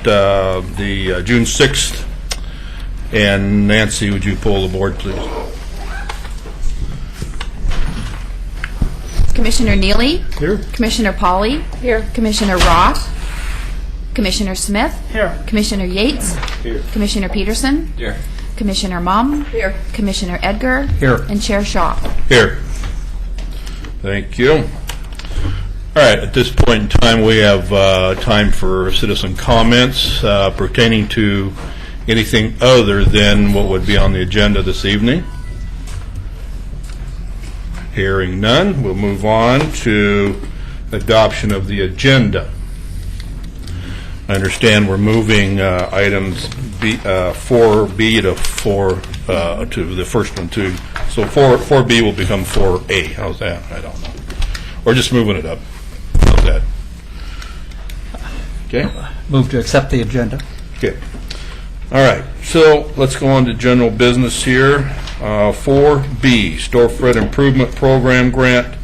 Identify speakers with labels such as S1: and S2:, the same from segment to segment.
S1: the June 6th. And Nancy, would you pull the board, please?
S2: Commissioner Neely?
S1: Here.
S2: Commissioner Pauly? Here. Commissioner Roth? Commissioner Smith?
S3: Here.
S2: Commissioner Yates?
S1: Here.
S2: Commissioner Peterson?
S1: Here.
S2: Commissioner Mum? Here. Commissioner Edgar?
S1: Here.
S2: And Chair Shaw.
S1: Here. Thank you. All right, at this point in time, we have time for citizen comments pertaining to anything other than what would be on the agenda this evening. Hearing none, we'll move on to adoption of the agenda. I understand we're moving items 4B to 4 to the first one too. So 4B will become 4A. How's that? I don't know. Or just moving it up. How's that? Okay.
S3: Move to accept the agenda.
S1: Okay. All right. So let's go on to general business here. 4B, Storefront Improvement Program Grant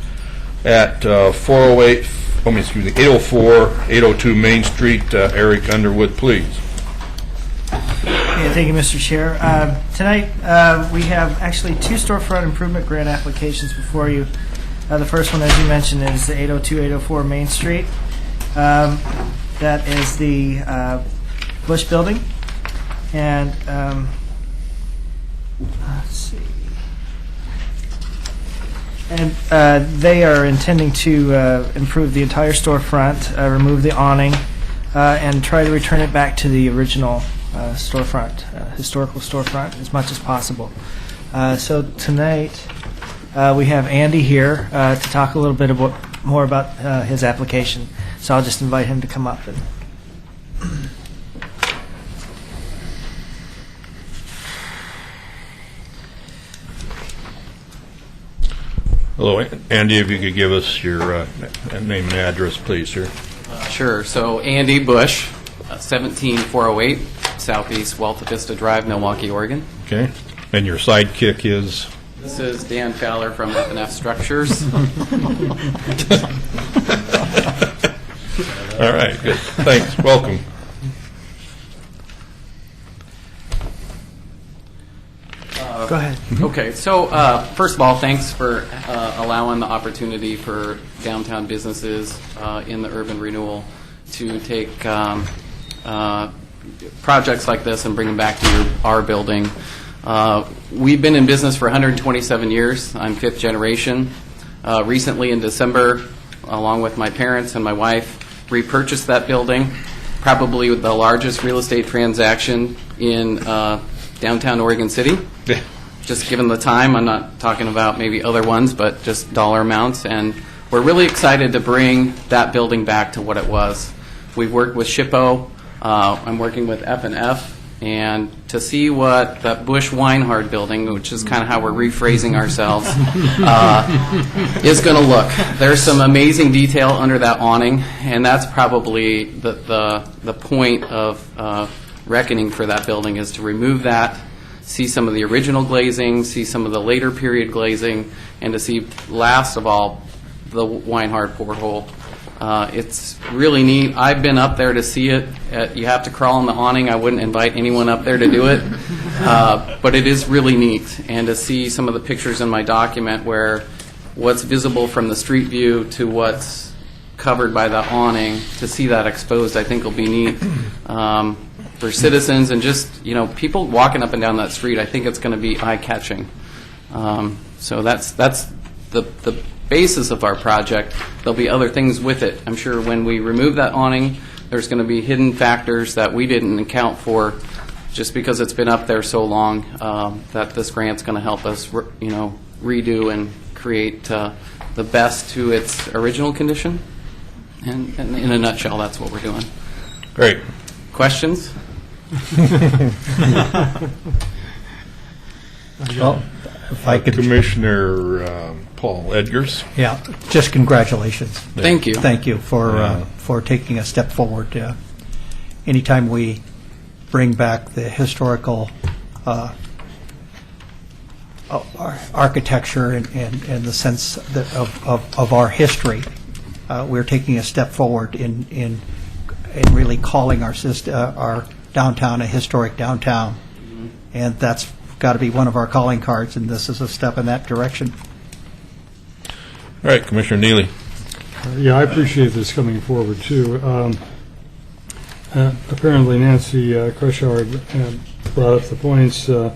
S1: at 802 Main Street. Eric Underwood, please.
S4: Yeah, thank you, Mr. Chair. Tonight we have actually two storefront improvement grant applications before you. The first one, as you mentioned, is the 802-804 Main Street. That is the Bush Building. And let's see. And they are intending to improve the entire storefront, remove the awning, and try to return it back to the original storefront, historical storefront, as much as possible. So tonight we have Andy here to talk a little bit more about his application. So I'll just invite him to come up.
S1: Hello, Andy, if you could give us your name and address, please, sir.
S5: Sure. So Andy Bush, 17408 Southeast Walta Vista Drive, Milwaukee, Oregon.
S1: Okay. And your sidekick is?
S5: This is Dan Fowler from F&F Structures.
S1: All right, good. Thanks. Welcome.
S4: Go ahead.
S5: Okay, so first of all, thanks for allowing the opportunity for downtown businesses in the urban renewal to take projects like this and bring them back to our building. We've been in business for 127 years. I'm fifth generation. Recently in December, along with my parents and my wife, repurchased that building, probably the largest real estate transaction in downtown Oregon City.
S1: Yeah.
S5: Just given the time, I'm not talking about maybe other ones, but just dollar amounts. And we're really excited to bring that building back to what it was. We've worked with SHPO. I'm working with F&F. And to see what that Bush Weinhard building, which is kind of how we're rephrasing ourselves, is going to look. There's some amazing detail under that awning, and that's probably the point of reckoning for that building, is to remove that, see some of the original glazing, see some of the later period glazing, and to see, last of all, the Weinhard porthole. It's really neat. I've been up there to see it. You have to crawl on the awning. I wouldn't invite anyone up there to do it. But it is really neat. And to see some of the pictures in my document where what's visible from the street view to what's covered by the awning, to see that exposed, I think will be neat. For citizens and just, people walking up and down that street, I think it's going to be eye-catching. So that's the basis of our project. There'll be other things with it. I'm sure when we remove that awning, there's going to be hidden factors that we didn't account for just because it's been up there so long, that this grant's going to help us, redo and create the best to its original condition. And in a nutshell, that's what we're doing.
S1: Great.
S5: Questions?
S3: Well, if I could,
S1: Commissioner Paul Edgars.
S3: yeah, just congratulations.
S5: Thank you.
S3: Thank you for taking a step forward. Anytime we bring back the historical architecture and the sense of our history, we're taking a step forward in in really calling our downtown a historic downtown. And that's got to be one of our calling cards, and this is a step in that direction.
S1: All right, Commissioner Neely.
S6: Yeah, I appreciate this coming forward, too. Apparently Nancy Krushauer brought up the points. Will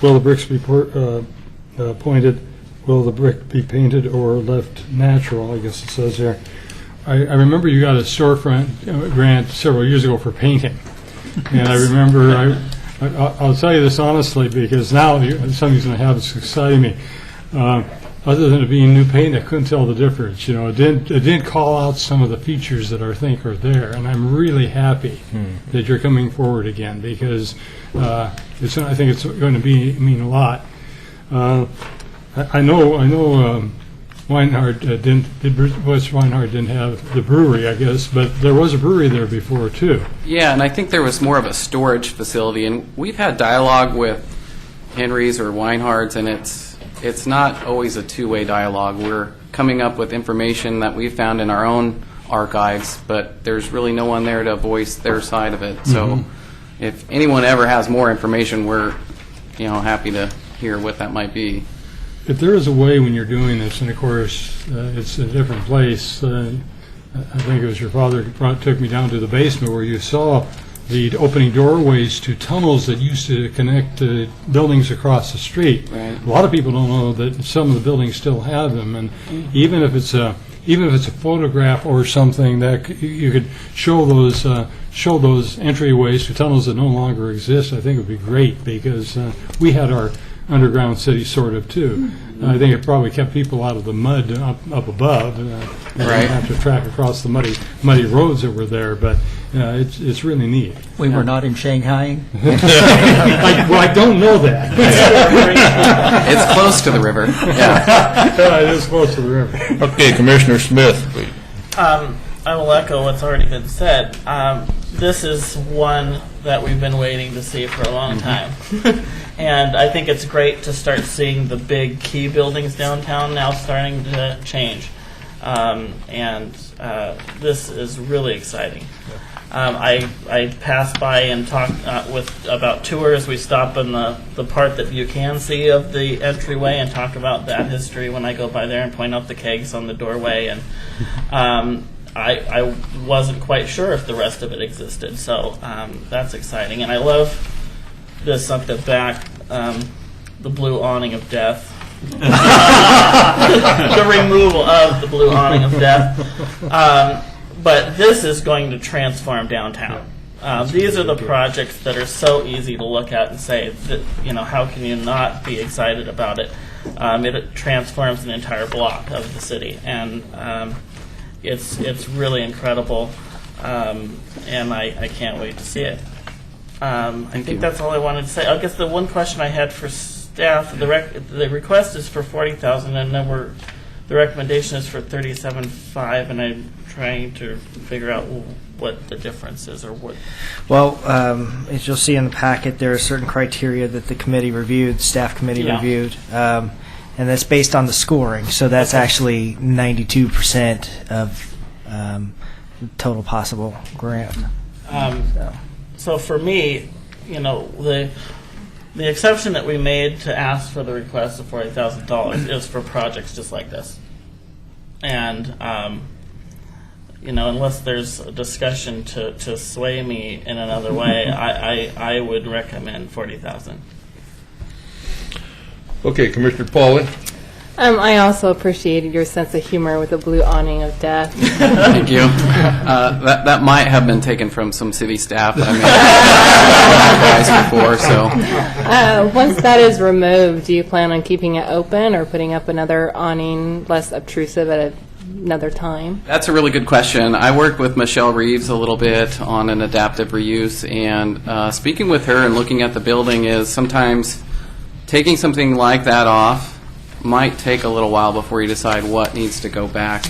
S6: the bricks be pointed? Will the brick be painted or left natural? I guess it says there. I remember you got a storefront grant several years ago for painting. And I remember, I'll tell you this honestly, because now something's going to have this exciting me. Other than it being new paint, I couldn't tell the difference. You know, it did call out some of the features that I think are there, and I'm really happy that you're coming forward again, because I think it's going to mean a lot. I know Weinhardt West Weinhardt didn't have the brewery, I guess, but there was a brewery there before too.
S5: Yeah, and I think there was more of a storage facility, and we've had dialogue with Henry's or Weinhardt's, and it's not always a two-way dialogue. We're coming up with information that we found in our own archives, but there's really no one there to voice their side of it. So if anyone ever has more information, we're happy to hear what that might be.
S6: If there is a way when you're doing this, and of course it's a different place, I think it was your father took me down to the basement where you saw the opening doorways to tunnels that used to connect buildings across the street.
S5: Right.
S6: A lot of people don't know that some of the buildings still have them, and even if it's a photograph or something that you could show those entryways to tunnels that no longer exist, I think it would be great, because we had our underground city sort of too. I think it probably kept people out of the mud up above. They didn't have to track across the muddy roads that were there, but it's really neat.
S3: We were not in Shanghai.
S6: I don't know that.
S5: It's close to the river. Yeah.
S6: It is close to the river.
S1: Okay, Commissioner Smith, please.
S7: I will echo what's already been said. This is one that we've been waiting to see for a long time. And I think it's great to start seeing the big key buildings downtown now starting to change. This is really exciting. I passed by and talked about tours. We stop in the part that you can see of the entryway and talk about that history when I go by there and point out the kegs on the doorway. And I wasn't quite sure if the rest of it existed, so that's exciting. And I love this up the back, the blue awning of death. The removal of the blue awning of death. But this is going to transform downtown. These are the projects that are so easy to look at and say, that, how can you not be excited about it? It transforms an entire block of the city, and it's really incredible, and I can't wait to see it. I think that's all I wanted to say. I guess the one question I had for staff, the request is for $40,000, and then the recommendation is for $37,500, and I'm trying to figure out what the difference is, or what.
S4: Well, as you'll see in the packet, there are certain criteria that the committee reviewed, staff committee reviewed, and that's based on the scoring. So that's actually 92% of total possible grant.
S7: So for me, the exception that we made to ask for the request of $40,000 is for projects just like this. And, unless there's a discussion to sway me in another way, I would recommend $40,000.
S1: Okay, Commissioner Pauly.
S8: I also appreciated your sense of humor with the blue awning of death.
S5: Thank you. That might have been taken from some city staff. I mean, before, so.
S8: Once that is removed, do you plan on keeping it open or putting up another awning less obtrusive at another time?
S5: That's a really good question. I worked with Michelle Reeves a little bit on an adaptive reuse, and speaking with her and looking at the building is sometimes taking something like that off might take a little while before you decide what needs to go back.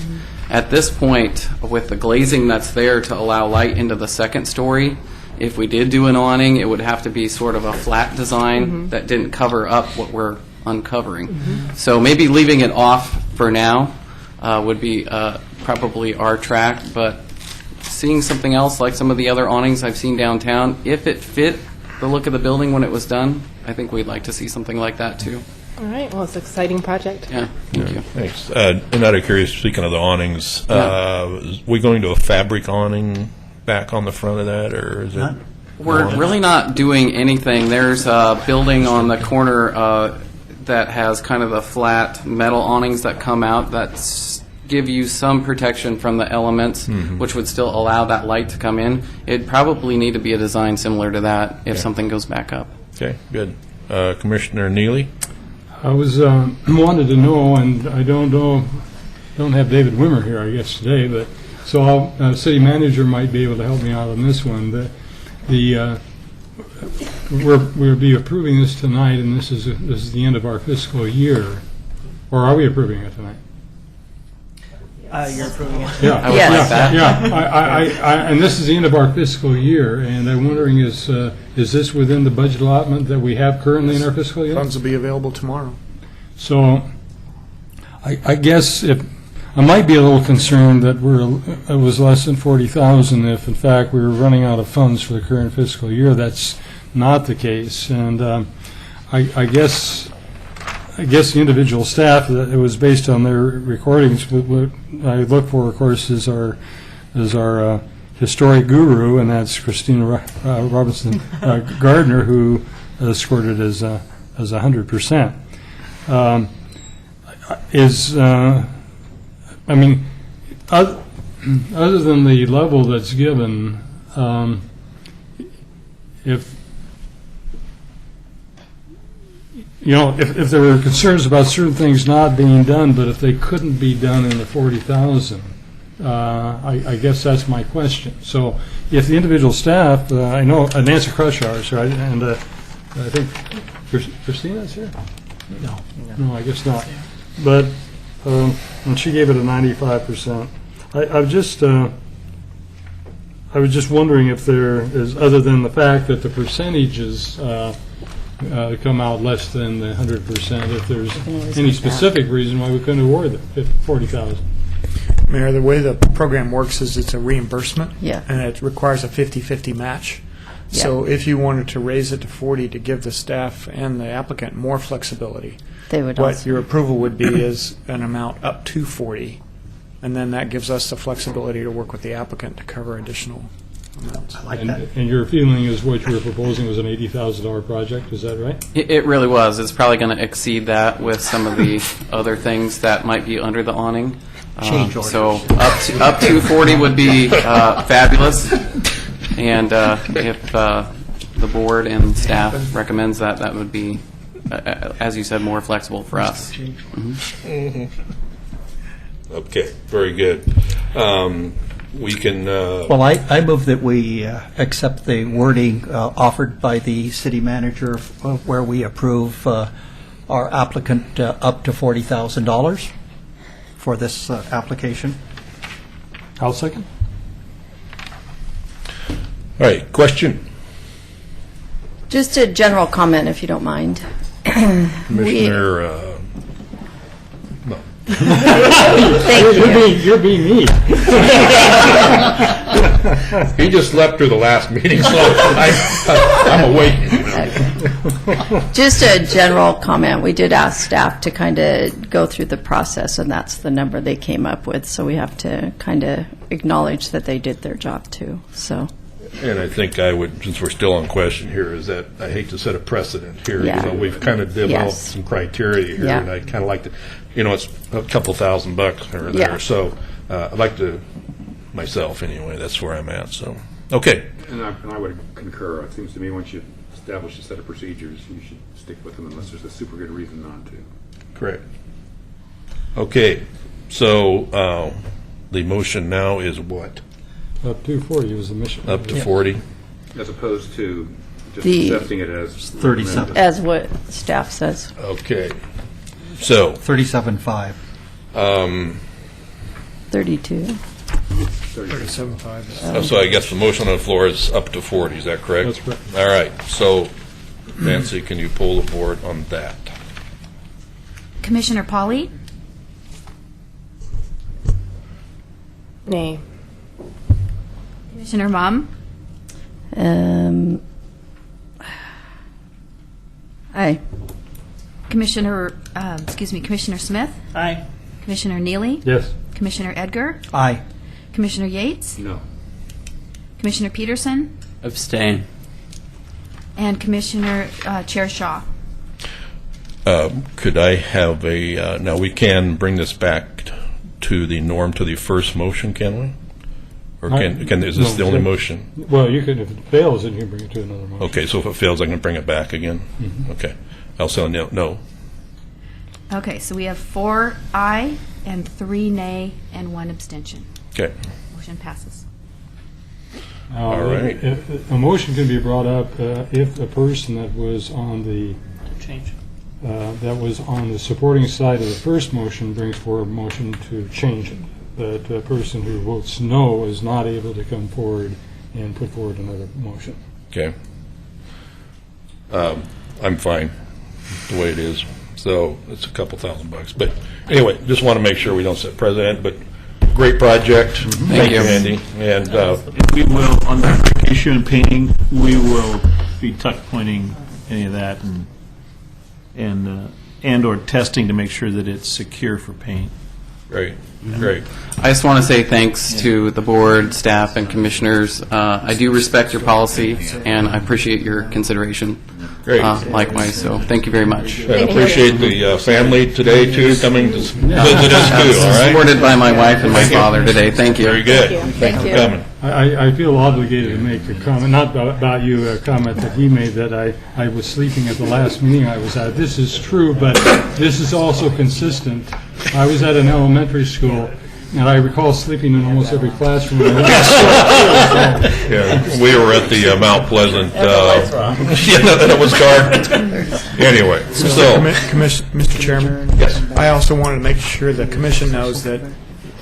S5: At this point, with the glazing that's there to allow light into the second story, if we did do an awning, it would have to be sort of a flat design that didn't cover up what we're uncovering. So maybe leaving it off for now would be probably our track, but seeing something else like some of the other awnings I've seen downtown. If it fit the look of the building when it was done, I think we'd like to see something like that too.
S8: All right. Well, it's an exciting project.
S5: Yeah, thank you.
S1: Thanks. And out of curiosity, speaking of the awnings, is we going to a fabric awning back on the front of that, or is it?
S5: We're really not doing anything. There's a building on the corner that has kind of the flat metal awnings that come out that give you some protection from the elements, which would still allow that light to come in. It'd probably need to be a design similar to that if something goes back up.
S1: Okay, good. Commissioner Neely?
S6: I was wanted to know, and I don't have David Wimmer here, I guess, today, but so city manager might be able to help me out on this one. We'll be approving this tonight, and this is the end of our fiscal year, or are we approving it tonight?
S4: You're approving it.
S6: Yeah,
S5: I would like that.
S6: Yeah. And this is the end of our fiscal year, and I'm wondering is this within the budget allotment that we have currently in our fiscal year?
S9: Funds will be available tomorrow.
S6: So, I guess if I might be a little concerned that it was less than 40,000 if in fact we were running out of funds for the current fiscal year. That's not the case, and I guess the individual staff, it was based on their recordings. What I look for, of course, is our historic guru, and that's Christina Robinson Gardner, who scored it as 100%. I mean, other than the level that's given, if there were concerns about certain things not being done, but if they couldn't be done in the 40,000, I guess that's my question. So, if the individual staff, I know Nancy Crushour's right, and I think Christina's here. No, I guess not. But and she gave it a 95%. I was just wondering if there is, other than the fact that the percentages come out less than the 100%, if there's any specific reason why we couldn't award the 40,000.
S9: Mayor, the way the program works is it's a reimbursement,
S10: Yeah.
S9: and it requires a 50-50 match. So if you wanted to raise it to 40 to give the staff and the applicant more flexibility,
S10: They would
S9: what
S10: also.
S9: your approval would be is an amount up to 40, and then that gives us the flexibility to work with the applicant to cover additional amounts.
S3: I like that.
S6: And your feeling is what you were proposing was an $80,000 project, is that right?
S5: It really was. It's probably going to exceed that with some of the other things that might be under the awning.
S3: Change orders.
S5: So up to 40 would be fabulous. And if the board and staff recommends that, that would be, as you said, more flexible for us.
S1: Okay, very good. We can,
S3: Well, I move that we accept the wording offered by the city manager where we approve our applicant up to $40,000 for this application.
S6: I'll second.
S1: all right, question?
S10: Just a general comment, if you don't mind.
S1: Commissioner, no.
S10: Thank you.
S6: You're being mean.
S1: He just slept through the last meeting, so I'm awake.
S10: Just a general comment. We did ask staff to kind of go through the process, and that's the number they came up with. So we have to kind of acknowledge that they did their job too. So.
S1: And I think I would, since we're still on question here, is that I hate to set a precedent here.
S10: Yeah.
S1: You know, we've kind of developed
S10: Yes.
S1: some criteria here,
S10: Yeah.
S1: and I kind of like to, you know, it's a couple $1,000 here or there.
S10: Yeah.
S1: So I'd like to, myself anyway, that's where I'm at. So, okay.
S11: And I would concur. It seems to me once you establish a set of procedures, you should stick with them unless there's a super good reason not to.
S1: Correct. Okay, so the motion now is what?
S6: Up to 40 was the mission.
S1: Up to 40?
S11: As opposed to just
S10: The-
S11: accepting it as
S3: 37.
S10: As what staff says.
S1: Okay. So,
S3: 37.5.
S10: 32.
S9: 37.5.
S1: so I guess the motion on the floor is up to 40, is that correct?
S6: That's correct.
S1: All right, so Nancy, can you pull the board on that?
S2: Commissioner Pauly,
S8: Nay.
S2: Commissioner Mum,
S10: Aye.
S2: Commissioner Smith,
S7: Aye.
S2: Commissioner Neely,
S6: Yes.
S2: Commissioner Edgar,
S3: Aye.
S2: Commissioner Yates,
S11: No.
S2: Commissioner Peterson,
S12: Abstain.
S2: and Commissioner Chair Shaw.
S1: Could I have now we can bring this back to the norm, to the first motion, can we? Or is this the only motion?
S6: Well, you could, if it fails, then you can bring it to another motion.
S1: Okay, so if it fails, I can bring it back again? Okay. I'll say no.
S2: Okay, so we have 4 aye and 3 nay and 1 abstention.
S1: Okay.
S2: Motion passes.
S1: All right.
S6: A motion can be brought up if a person that was on the
S7: Change.
S6: supporting side of the first motion brings forward a motion to change it. That a person who votes no is not able to come forward and put forward another motion.
S1: Okay. I'm fine the way it is. So it's a couple $1,000. But anyway, just want to make sure we don't set precedent. But great project. Thank you, Andy. And
S12: We will, on the issue and painting, we will be tuck pointing any of that and or testing to make sure that it's secure for paint.
S1: great.
S5: I just want to say thanks to the board, staff, and commissioners. I do respect your policy, and I appreciate your consideration.
S1: Great.
S5: Likewise, so thank you very much.
S1: I appreciate the family today, too, coming to visit us, too, all right?
S5: Supported by my wife and my father today. Thank you.
S1: Very good. Thanks for coming.
S6: I feel obligated to make a comment, not about you, a comment that he made that I was sleeping at the last meeting I was at. This is true, but this is also consistent. I was at an elementary school, and I recall sleeping in almost every classroom.
S1: Yeah, we were at the Mount Pleasant. That was dark. Anyway, so
S9: Mr. Chairman?
S1: Yes.
S9: I also wanted to make sure the commission knows that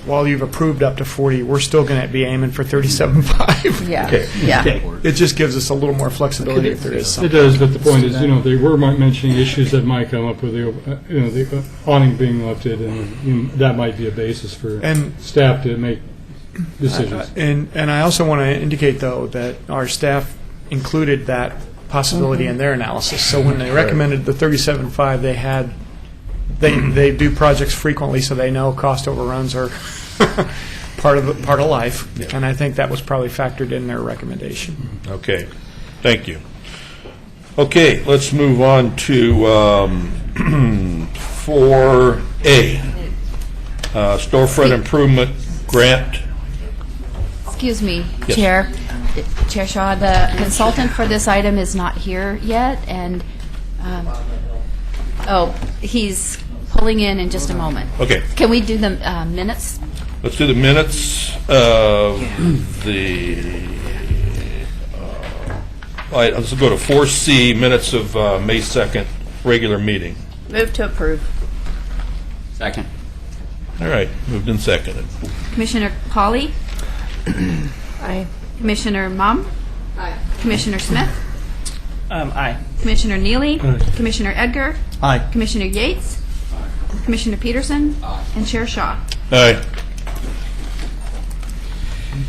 S9: while you've approved up to 40, we're still going to be aiming for 37.5.
S10: Yeah.
S1: Okay.
S10: Yeah.
S9: It just gives us a little more flexibility if there is
S6: It
S9: something.
S6: does, but the point is, they were mentioning issues that might come up with the awning being lifted, and that might be a basis for
S9: And-
S6: staff to make decisions.
S9: And I also want to indicate, though, that our staff included that possibility in their analysis. So when they recommended the 37.5, they do projects frequently, so they know cost overruns are part of life. And I think that was probably factored in their recommendation.
S1: Okay, thank you. Okay, let's move on to 4A, storefront improvement grant.
S2: Excuse me,
S1: Yes.
S2: Chair Shaw, the consultant for this item is not here yet, and, he's pulling in just a moment.
S1: Okay,
S2: Can we do the minutes?
S1: let's do the minutes of all right, let's go to 4C, minutes of May 2nd, regular meeting.
S10: Move to approve.
S5: Second.
S1: All right, moved and seconded.
S2: Commissioner Polly?
S10: Aye.
S2: Commissioner Mum? Aye. Commissioner Smith?
S7: Aye.
S2: Commissioner Neely?
S6: Aye.
S2: Commissioner Edgar?
S3: Aye.
S2: Commissioner Yates? Commissioner Peterson? And Chair Shaw.
S1: Aye.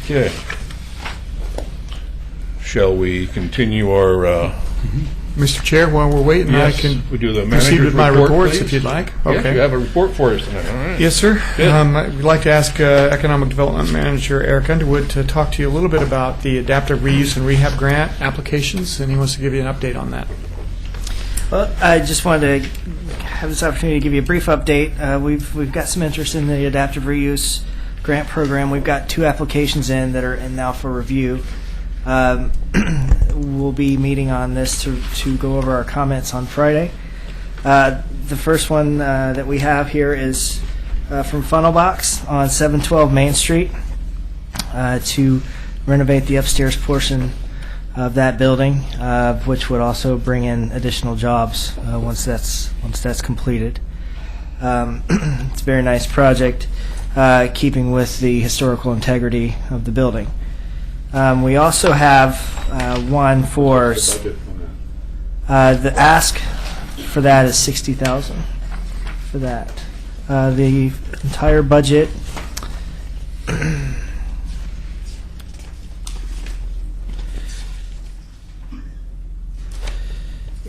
S1: Okay. Shall we continue our,
S9: Mr. Chair, while we're waiting, I can
S1: we do the
S9: proceed
S1: manager's
S9: with my
S1: report,
S9: reports
S1: please?
S9: if you'd like.
S1: Yes, you have a report for us tonight, all right.
S9: Yes, sir.
S1: Good.
S9: We'd like to ask Economic Development Manager Eric Underwood to talk to you a little bit about the adaptive reuse and rehab grant applications, and he wants to give you an update on that.
S4: Well, I just wanted to have this opportunity to give you a brief update. We've got some interest in the adaptive reuse grant program. We've got 2 applications in that are in now for review. We'll be meeting on this to go over our comments on Friday. The first one that we have here is from Funnelbox on 712 Main Street to renovate the upstairs portion of that building, which would also bring in additional jobs once that's completed. It's a very nice project, keeping with the historical integrity of the building. We also have one for
S11: Budget on that.
S4: the ask for that is $60,000 for that. The entire budget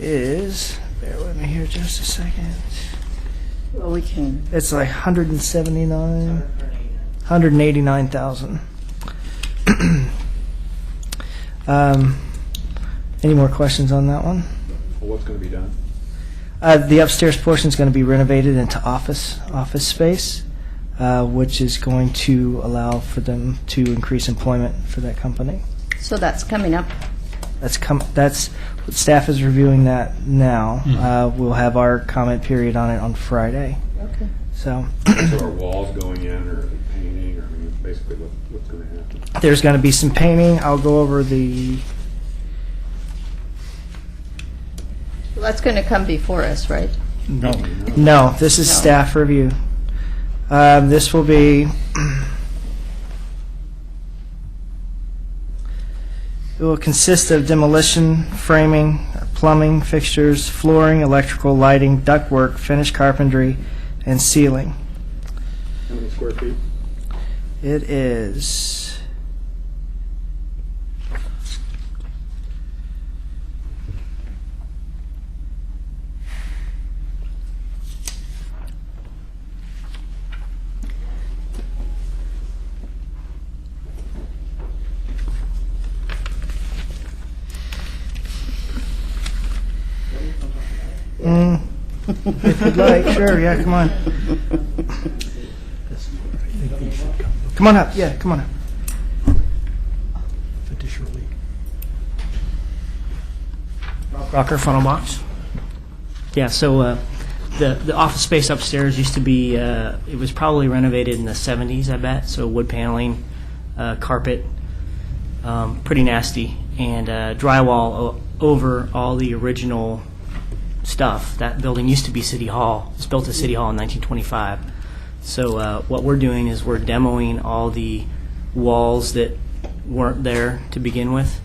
S4: is, bear with me here just a second.
S10: Well, we can,
S4: It's like 189,000. Any more questions on that one?
S11: Well, what's going to be done?
S4: The upstairs portion is going to be renovated into office space, which is going to allow for them to increase employment for that company.
S10: so that's coming up.
S4: That's staff is reviewing that now. We'll have our comment period on it on Friday.
S10: Okay.
S4: So
S11: So are walls going in, or are they painting, or I mean, basically what's going to happen?
S4: there's going to be some painting. I'll go over the.
S10: Well, that's going to come before us, right?
S3: No.
S4: No, this is
S10: No.
S4: staff review. This will be. It will consist of demolition, framing, plumbing, fixtures, flooring, electrical, lighting, ductwork, finished carpentry, and ceiling.
S11: How many square feet?
S4: It is. If you'd like, sure, yeah, come on. Come on up, yeah, come on up.
S13: Rocker funnel box. Yeah, so the office space upstairs used to be, it was probably renovated in the 70s, I bet. So wood paneling, carpet, pretty nasty, and drywall over all the original stuff. That building used to be City Hall. It was built as City Hall in 1925. So what we're doing is we're demoing all the walls that weren't there to begin with.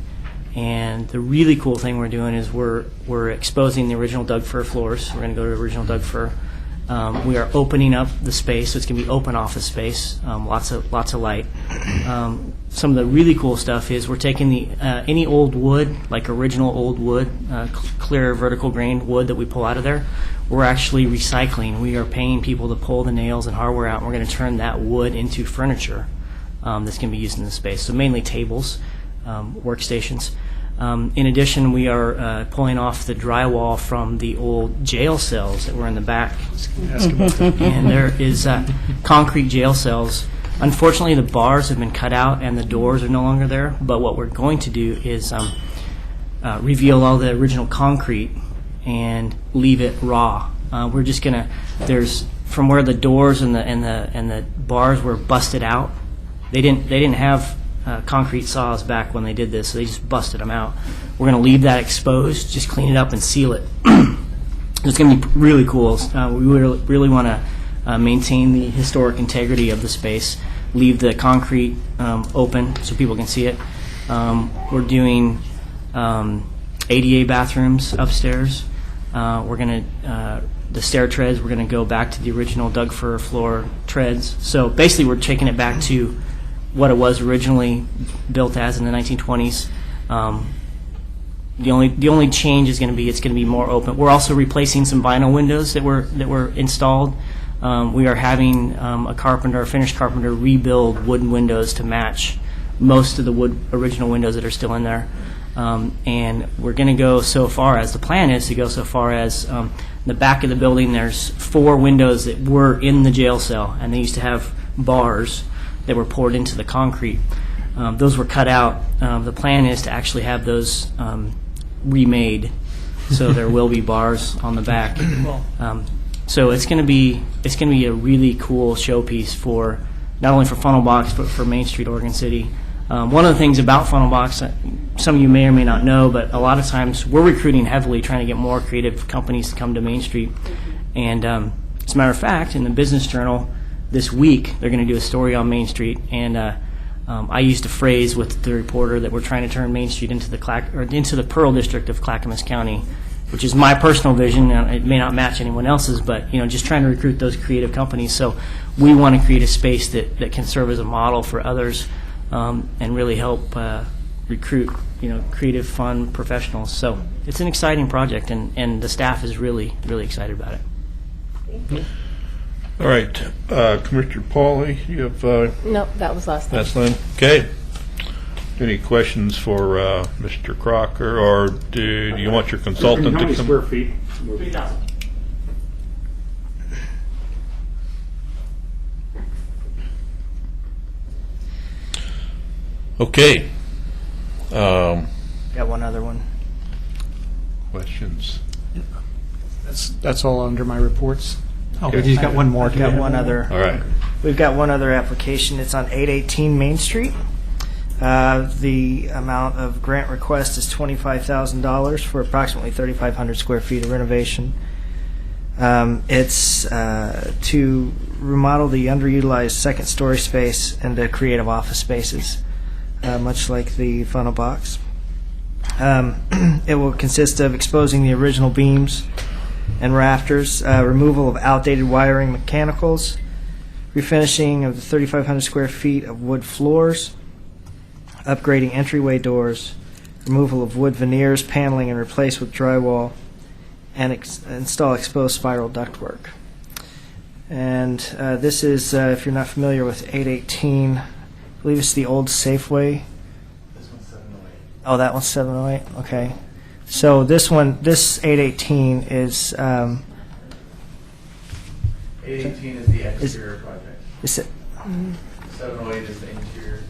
S13: And the really cool thing we're doing is we're exposing the original Doug fir floors. We're going to go to original Doug fir. We are opening up the space, so it's going to be open office space. Lots of light. Some of the really cool stuff is we're taking the any old wood, like original old wood, clear vertical grain wood that we pull out of there. We're actually recycling. We are paying people to pull the nails and hardware out, and we're going to turn that wood into furniture that's going to be used in the space. So mainly tables, workstations. In addition, we are pulling off the drywall from the old jail cells that were in the back. And there is concrete jail cells. Unfortunately, the bars have been cut out and the doors are no longer there. But what we're going to do is reveal all the original concrete and leave it raw. We're just gonna. There's from where the doors and the bars were busted out. They didn't have concrete saws back when they did this, so they just busted them out. We're going to leave that exposed, just clean it up and seal it. It's going to be really cool. We really want to maintain the historic integrity of the space, leave the concrete open so people can see it. We're doing ADA bathrooms upstairs. We're going to the stair treads, we're going to go back to the original Doug fir floor treads. So basically we're taking it back to what it was originally built as in the 1920s. The only change is going to be it's going to be more open. We're also replacing some vinyl windows that were installed. We are having a finished carpenter, rebuild wooden windows to match most of the original windows that are still in there. And we're going to go so far as the plan is to go so far as the back of the building. There's 4 windows that were in the jail cell, and they used to have bars that were poured into the concrete. Those were cut out. The plan is to actually have those remade, so there will be bars on the back. So it's going to be a really cool showpiece for not only for Funnelbox but for Main Street, Oregon City. One of the things about Funnelbox, some of you may or may not know, but a lot of times we're recruiting heavily, trying to get more creative companies to come to Main Street. And as a matter of fact, in the Business Journal this week, they're going to do a story on Main Street, and I used a phrase with the reporter that we're trying to turn Main Street into the Pearl District of Clackamas County, which is my personal vision. It may not match anyone else's, but just trying to recruit those creative companies. So we want to create a space that can serve as a model for others and really help recruit, creative, fun professionals. So it's an exciting project, and the staff is really, really excited about it.
S1: All right, Commissioner Pauly, you have,
S8: No, that was last time.
S1: that's Lynn. Okay. Any questions for Mr. Crocker, or do you want your consultant
S11: How
S1: to
S11: many
S1: come?
S11: square feet?
S13: 3,000.
S1: Okay.
S4: Got one other one.
S1: Questions?
S9: That's all under my reports.
S3: Oh, but he's got one more.
S4: I've got one other.
S1: All right.
S4: We've got one other application. It's on 818 Main Street. The amount of grant request is $25,000 for approximately 3,500 square feet of renovation. It's to remodel the underutilized second-story space into creative office spaces, much like the funnel box. It will consist of exposing the original beams and rafters, removal of outdated wiring mechanicals, refinishing of the 3,500 square feet of wood floors, upgrading entryway doors, removal of wood veneers, paneling, and replace with drywall, and install exposed spiral ductwork. And this is, if you're not familiar with 818, I believe it's the old Safeway.
S7: This one's 708.
S4: Oh, that one's 708? Okay. So this 818 is...
S7: 818 is the exterior project.
S4: is it,
S7: 708 is the interior.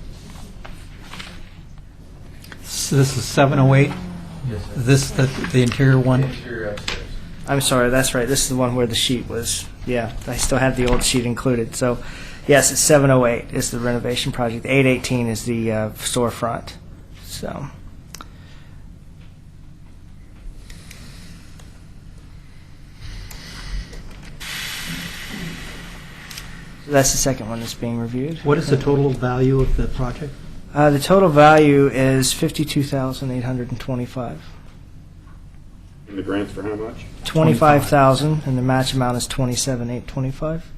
S3: So this is 708?
S7: Yes, sir.
S3: This, the interior one?
S7: Interior upstairs.
S4: I'm sorry, that's right. This is the one where the sheet was, yeah, I still have the old sheet included. So, yes, it's 708 is the renovation project. 818 is the storefront. So, that's the second one that's being reviewed.
S3: What is the total value of the project?
S4: The total value is $52,825.
S11: And the grants for how much?
S4: 25,000, and the match amount is 27,825.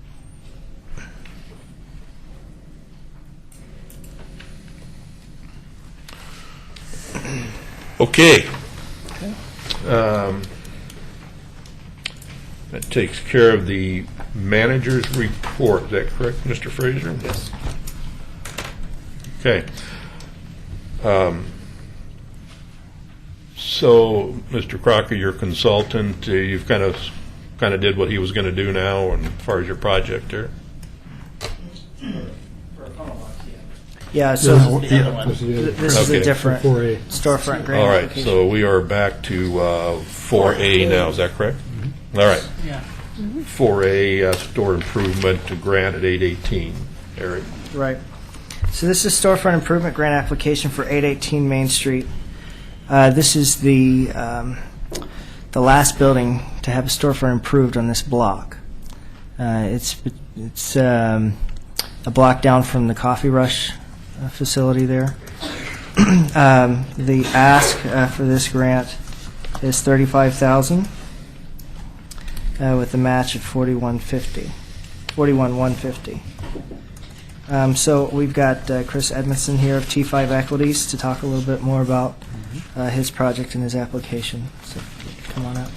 S1: Okay. That takes care of the manager's report. Is that correct, Mr. Fraser?
S9: Yes.
S1: Okay. So, Mr. Crocker, your consultant, you've kind of did what he was going to do now, and as far as your project there.
S4: Yeah, so
S6: This is the other one.
S4: this is
S1: Okay.
S4: a different
S6: 4A.
S4: storefront grant
S1: All right,
S4: application.
S1: so we are back to 4A now, is that correct? All right.
S7: Yeah.
S1: 4A, store improvement to grant at 818. Eric?
S4: Right. So this is storefront improvement grant application for 818 Main Street. This is the last building to have a storefront improved on this block. It's a block down from the Coffee Rush facility there. The ask for this grant is $35,000 with a match of $41,150. So we've got Chris Edmondson here of T5 Equities to talk a little bit more about his project and his application. So come on up.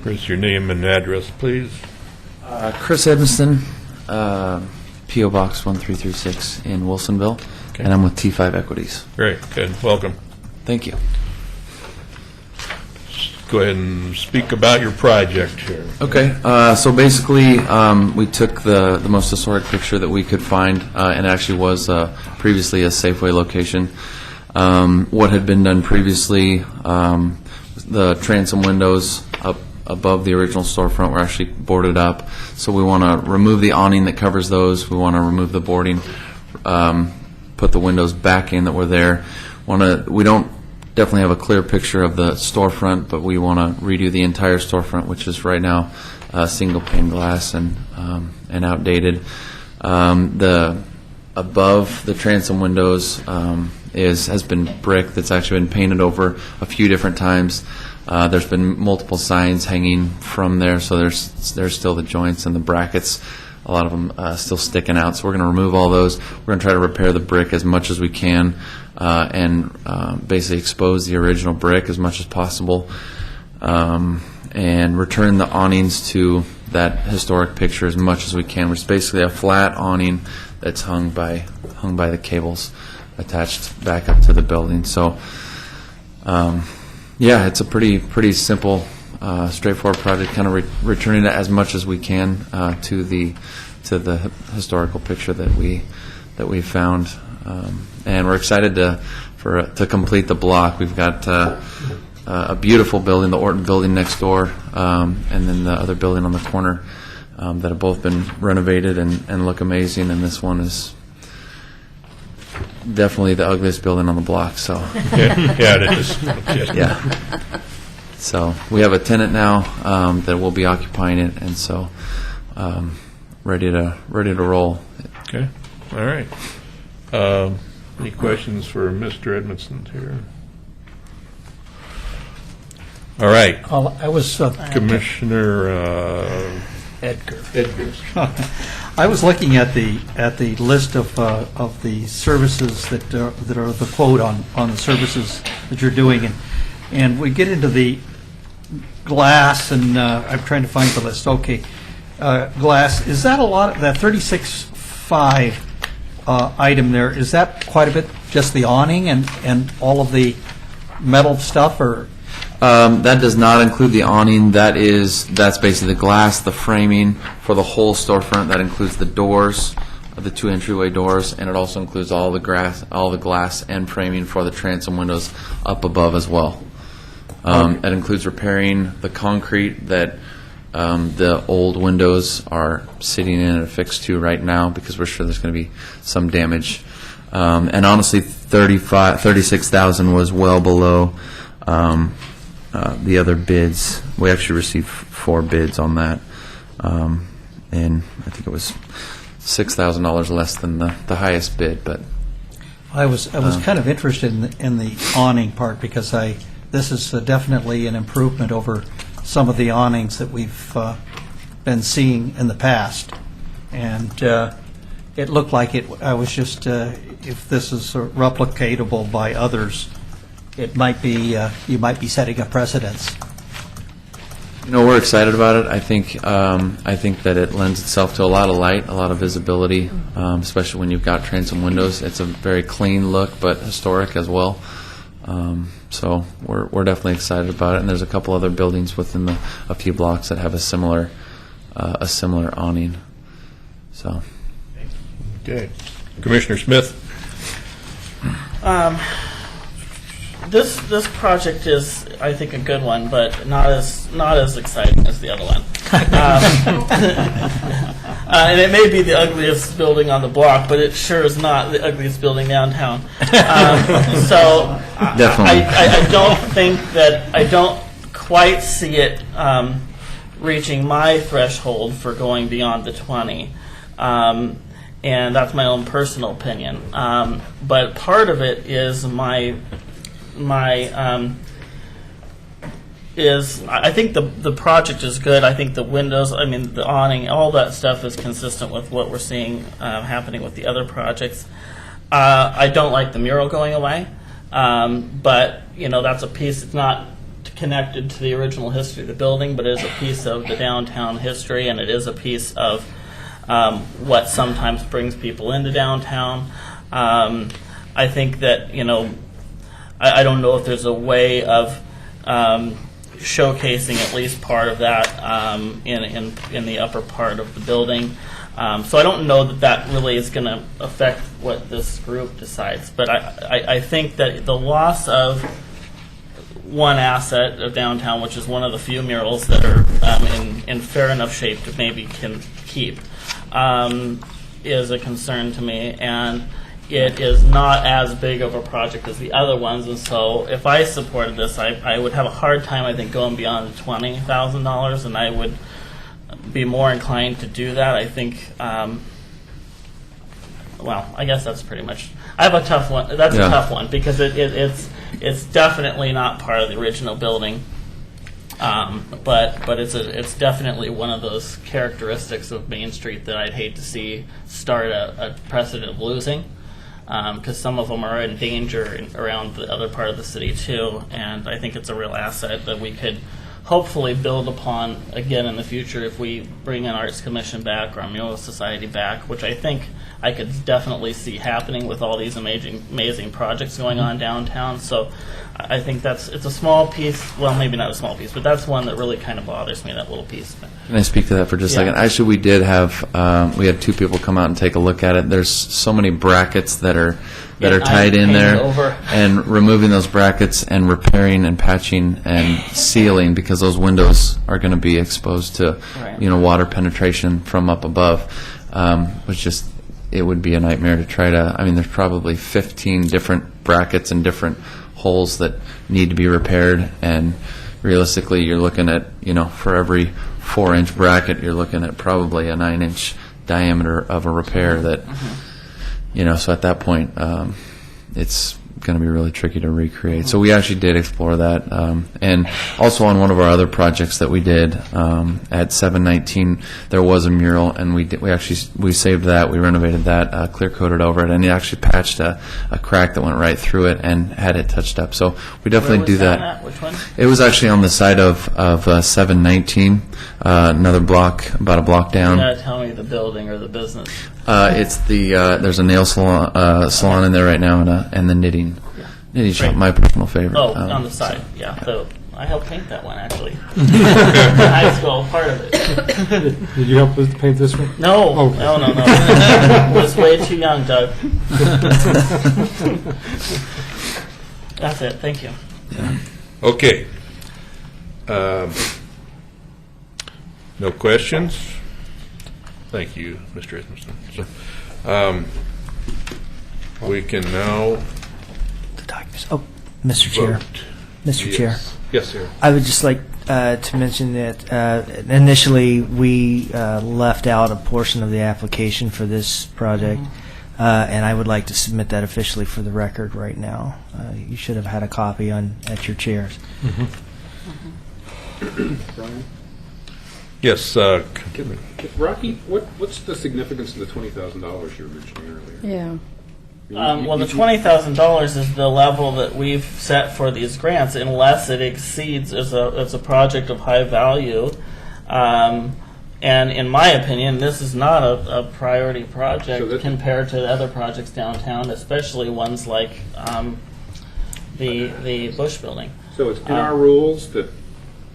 S1: Chris, your name and address, please.
S14: Chris Edmondson, P.O. Box 1336 in Wilsonville, and I'm with T5 Equities.
S1: Great, good, welcome.
S14: Thank you.
S1: Go ahead and speak about your project here.
S14: Okay, so basically, we took the most historic picture that we could find, and it actually was previously a Safeway location. What had been done previously, the transom windows up above the original storefront were actually boarded up, so we want to remove the awning that covers those. We want to remove the boarding, put the windows back in that were there. We don't definitely have a clear picture of the storefront, but we want to redo the entire storefront, which is right now single pane glass and outdated. The above the transom windows has been brick that's actually been painted over a few different times. There's been multiple signs hanging from there, so there's still the joints and the brackets a lot of them still sticking out. So we're going to remove all those. We're going to try to repair the brick as much as we can and basically expose the original brick as much as possible and return the awnings to that historic picture as much as we can, which is basically a flat awning that's hung by the cables attached back up to the building. So, yeah, it's a pretty simple, straightforward project. Kind of returning it as much as we can to the historical picture that we found, and we're excited to complete the block. We've got a beautiful building, the Orton building next door, and then the other building on the corner that have both been renovated and look amazing. And this one is definitely the ugliest building on the block. So
S1: yeah, it is.
S14: yeah. So we have a tenant now that will be occupying it, and so ready to roll.
S1: Okay. All right. Any questions for Mr. Edmondson here? All right.
S3: I was
S1: Commissioner
S3: Edgar.
S1: Edgar.
S3: I was looking at the list of the services that are the quote on the services that you're doing, and we get into the glass, and I'm trying to find the list. Okay, glass, is that a lot of that 36.5 item there? Is that quite a bit just the awning and all of the metal stuff, or?
S14: That does not include the awning. That's basically the glass, the framing for the whole storefront. That includes the doors, the 2 entryway doors, and it also includes all the glass and framing for the transom windows up above as well. It includes repairing the concrete that the old windows are sitting in and affixed to right now, because we're sure there's going to be some damage. And honestly, $36,000 was well below the other bids. We actually received 4 bids on that, and I think it was $6,000 less than the highest bid. But
S3: I was kind of interested in the awning part, because this is definitely an improvement over some of the awnings that we've been seeing in the past, and it looked like it. I was just if this is replicatable by others, it might be you might be setting a precedence.
S14: we're excited about it. I think that it lends itself to a lot of light, a lot of visibility, especially when you've got transom windows. It's a very clean look, but historic as well. So we're definitely excited about it. And there's a couple other buildings within a few blocks that have a similar awning. So.
S1: Okay, Commissioner Smith.
S7: This project is, I think, a good one, but not as exciting as the other one. And it may be the ugliest building on the block, but it sure is not the ugliest building downtown. So
S14: Definitely.
S7: I don't quite see it reaching my threshold for going beyond the 20. And that's my own personal opinion. But part of it is I think the project is good. I think the windows, the awning, all that stuff is consistent with what we're seeing happening with the other projects. I don't like the mural going away, but that's a piece. It's not connected to the original history of the building, but it is a piece of the downtown history, and it is a piece of what sometimes brings people into downtown. I think that I don't know if there's a way of showcasing at least part of that in the upper part of the building. So I don't know that really is going to affect what this group decides. But I think that the loss of one asset of downtown, which is one of the few murals that are in fair enough shape to maybe can keep, is a concern to me. And it is not as big of a project as the other ones, and so if I supported this, I would have a hard time, I think, going beyond the $20,000, and I would be more inclined to do that. I think, I guess that's pretty much. I have a tough one. That's a tough one because it's definitely not part of the original building, But it's definitely one of those characteristics of Main Street that I'd hate to see start a precedent of losing, because some of them are in danger around the other part of the city too, and I think it's a real asset that we could hopefully build upon again in the future if we bring an Arts Commission back or a Mural Society back, which I think I could definitely see happening with all these amazing projects going on downtown. So I think it's a small piece, well, maybe not a small piece, but that's one that really kind of bothers me, that little piece.
S14: Can I speak to that for just a
S7: Yeah.
S14: second? Actually, we did have, we had two people come out and take a look at it. There's so many brackets that are tied in there.
S7: Over.
S14: And removing those brackets and repairing and patching and sealing, because those windows are going to be exposed to,
S7: Right.
S14: water penetration from up above, was just, it would be a nightmare to try to, there's probably 15 different brackets and different holes that need to be repaired, and realistically, you're looking at, for every 4-inch bracket, you're looking at probably a 9-inch diameter of a repair that, so at that point, it's going to be really tricky to recreate. So we actually did explore that. And also on one of our other projects that we did at 719, there was a mural, and we saved that, we renovated that, clear coated over it, and it actually patched a crack that went right through it and had it touched up. So we definitely
S7: Where was
S14: do
S7: that
S14: that.
S7: at? Which one?
S14: It was actually on the side of 719, another block, about a block
S7: You
S14: down.
S7: gotta tell me the building or the business.
S14: It's there's a nail salon in there right now, and the knitting shop,
S7: Great.
S14: my personal favorite.
S7: Oh, on the side, yeah. So I helped paint that one, actually. High school, part of it.
S6: Did you help us paint this one?
S7: No,
S6: Okay.
S7: no. Was way too young, Doug. That's it, thank you.
S1: Okay. No questions? Thank you, Mr. Edmiston. So, we can now
S4: The documents. Oh, Mr. Chair.
S1: vote.
S4: Mr. Chair.
S1: Yes, sir.
S4: I would just like to mention that initially we left out a portion of the application for this project, and I would like to submit that officially for the record right now. You should have had a copy at your chairs.
S11: Brian?
S1: Yes,
S11: Rocky, what's the significance of the $20,000 you were mentioning earlier?
S10: Yeah.
S7: Well, the $20,000 is the level that we've set for these grants, unless it exceeds as a project of high value. And in my opinion, this is not a priority project compared to other projects downtown, especially ones like the Bush Building.
S11: So it's in our rules that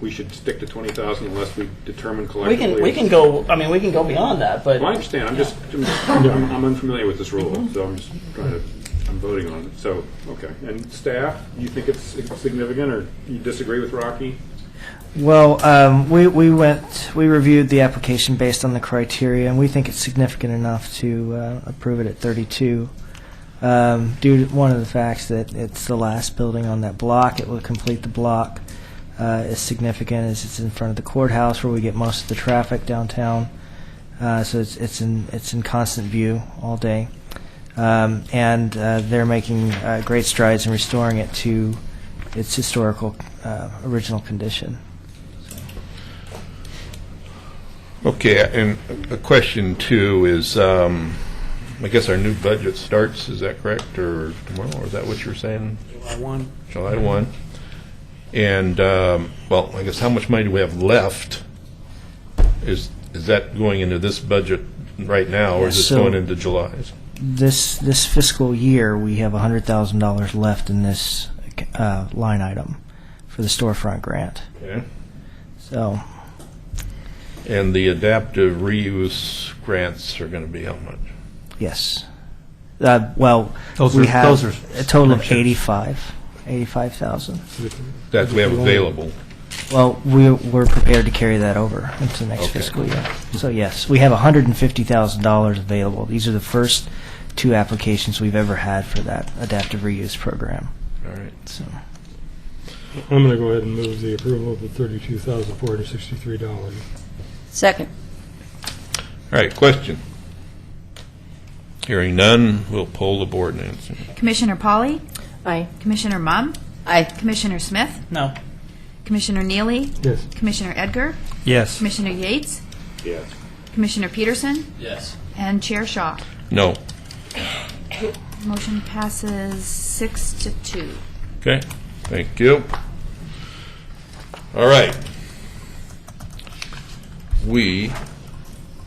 S11: we should stick to 20,000 unless we determine collectively.
S7: We can go. I mean, we can go beyond that. But
S11: Well, I understand. I'm unfamiliar with this rule, so I'm just I'm voting on it. So, okay. And staff, you think it's significant, or you disagree with Rocky?
S4: Well, we reviewed the application based on the criteria, and we think it's significant enough to approve it at 32. Due to one of the facts that it's the last building on that block, it will complete the block. Is significant as it's in front of the courthouse where we get most of the traffic downtown. So it's in constant view all day, and they're making great strides in restoring it to its historical original condition.
S1: okay, and a question too is, I guess our new budget starts, is that correct, or tomorrow, or is that what you're saying?
S9: July 1.
S1: July 1. And, well, I guess how much money do we have left? Is that going into this budget right now, or is it
S4: So-
S1: going into July's?
S4: This fiscal year, we have $100,000 left in this line item for the storefront grant.
S1: Okay.
S4: So
S1: And the adaptive reuse grants are going to be how much?
S4: yes, well,
S3: Those
S4: we
S3: are-
S4: have
S3: those are
S4: a total of
S3: next year's.
S4: 85,000.
S1: That we have available.
S4: Well, we're prepared to carry that over into next
S1: Okay.
S4: fiscal year. So yes, we have $150,000 available. These are the first two applications we've ever had for that adaptive reuse program.
S1: All right.
S4: So
S6: I'm going to go ahead and move the approval of the $32,463.
S10: Second.
S1: All right, question. Hearing none, we'll poll the board, Nancy.
S2: Commissioner Polly?
S8: Aye.
S2: Commissioner Mum?
S10: Aye.
S2: Commissioner Smith?
S7: no.
S2: Commissioner Neely,
S6: Yes.
S2: Commissioner Edgar,
S3: Yes.
S2: Commissioner Yates,
S11: Yes.
S2: Commissioner Peterson,
S12: Yes.
S2: and Chair Shaw.
S1: No.
S2: Motion passes 6-2.
S1: Okay, thank you. All right. We,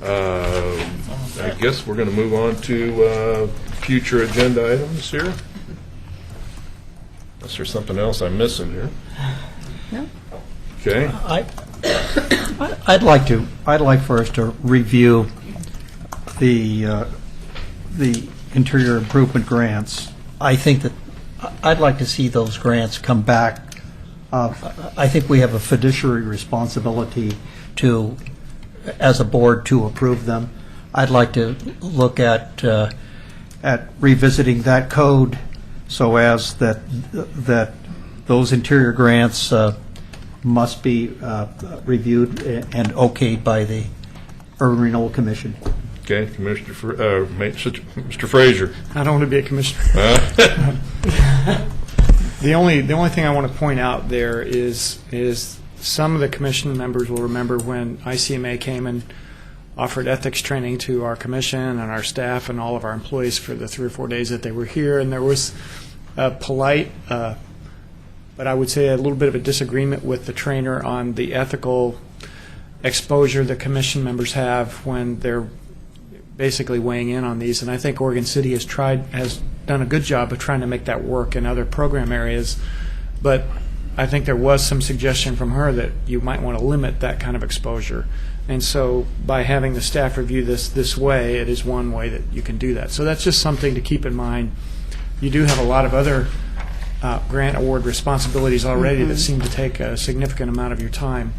S1: I guess we're going to move on to future agenda items here. Unless there's something else I'm missing here.
S10: No?
S1: Okay.
S3: I'd like for us to review the interior improvement grants. I think that, I'd like to see those grants come back. I think we have a fiduciary responsibility to, as a board, to approve them. I'd like to look at revisiting that code so as that those interior grants must be reviewed and okayed by the Urban Renewal Commission.
S1: Okay, Mr. Frazier.
S9: I don't want to be a commissioner. The only thing I want to point out there is some of the commission members will remember when ICMA came and offered ethics training to our commission and our staff and all of our employees for the 3 or 4 days that they were here, and there was a polite, but I would say a little bit of a disagreement with the trainer on the ethical exposure the commission members have when they're basically weighing in on these. And I think Oregon City has done a good job of trying to make that work in other program areas, but I think there was some suggestion from her that you might want to limit that kind of exposure. And so by having the staff review this way, it is one way that you can do that. So that's just something to keep in mind. You do have a lot of other grant award responsibilities already that seem to take a significant amount of your time.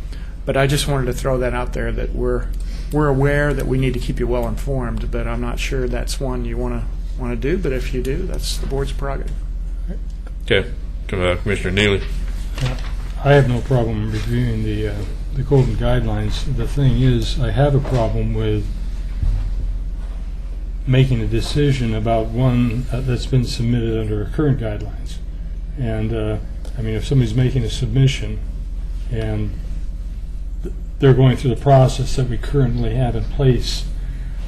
S9: But I just wanted to throw that out there, that we're aware that we need to keep you well informed, but I'm not sure that's one you want to do. But if you do, that's the board's prerogative.
S1: Okay, Commissioner Neely.
S6: I have no problem reviewing the code and guidelines. The thing is, I have a problem with making a decision about one that's been submitted under current guidelines. And I mean, if somebody's making a submission and they're going through the process that we currently have in place,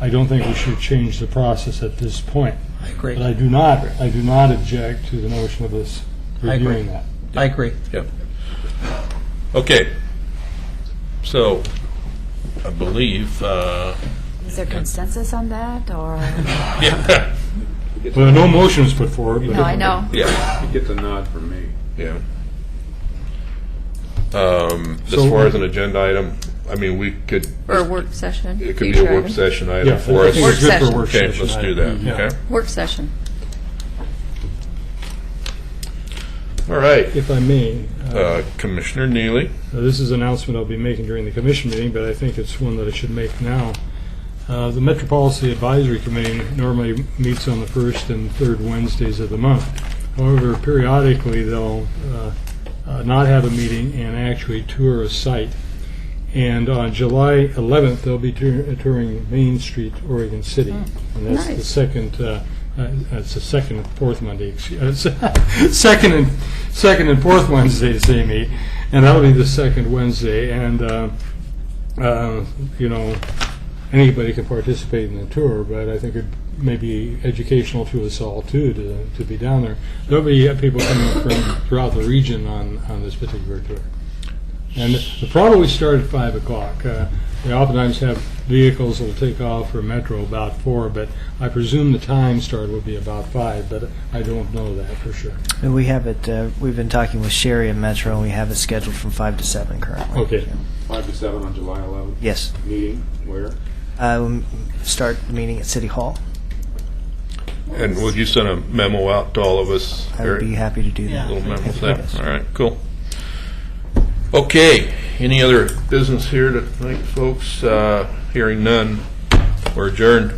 S6: I don't think we should change the process at this point.
S3: I agree.
S6: But I do not object to the notion of us reviewing that.
S3: I agree.
S1: Yep. Okay. So, I believe,
S2: Is there consensus on that, or?
S1: yeah.
S6: Well, no motion was put forward. But
S2: No, I know.
S1: Yeah.
S11: It gets a nod from me.
S1: Yeah. As far as an agenda item, I mean, we could.
S10: Or a work session?
S1: It could be a work session item
S6: Yeah,
S1: for
S6: I
S1: us.
S6: think it's good for a work
S1: Okay,
S6: session
S1: let's do
S6: item.
S1: that,
S6: Yeah.
S1: okay?
S10: Work session.
S1: All right.
S6: If I may,
S1: Commissioner Neely.
S6: this is an announcement I'll be making during the commission meeting, but I think it's one that I should make now. The Metro Policy Advisory Committee normally meets on the first and third Wednesdays of the month. However, periodically they'll not have a meeting and actually tour a site. And on July 11th, they'll be touring Main Street, Oregon City. And that's the
S10: Nice.
S6: second. It's the second and fourth Monday. Second and fourth Wednesdays they meet, and that'll be the second Wednesday. And you know, anybody can participate in the tour, but I think it may be educational to us all too to be down there. There'll be people coming from throughout the region on this particular tour. And the probably start at 5 o'clock. They oftentimes have vehicles that will take off for Metro about 4, but I presume the time start will be about 5, but I don't know that for sure.
S4: And we have it. We've been talking with Sherry and Metro, and we have it scheduled from 5 to 7 currently.
S6: Okay.
S11: 5 to 7 on July 11th?
S4: Yes.
S11: Meeting, where?
S4: Start the meeting at City Hall.
S1: And would you send a memo out to all of us?
S4: I would be happy to do that.
S1: A little memo
S4: Yes.
S1: there. All right, cool. Okay, any other business here tonight, folks? Hearing none, we're adjourned.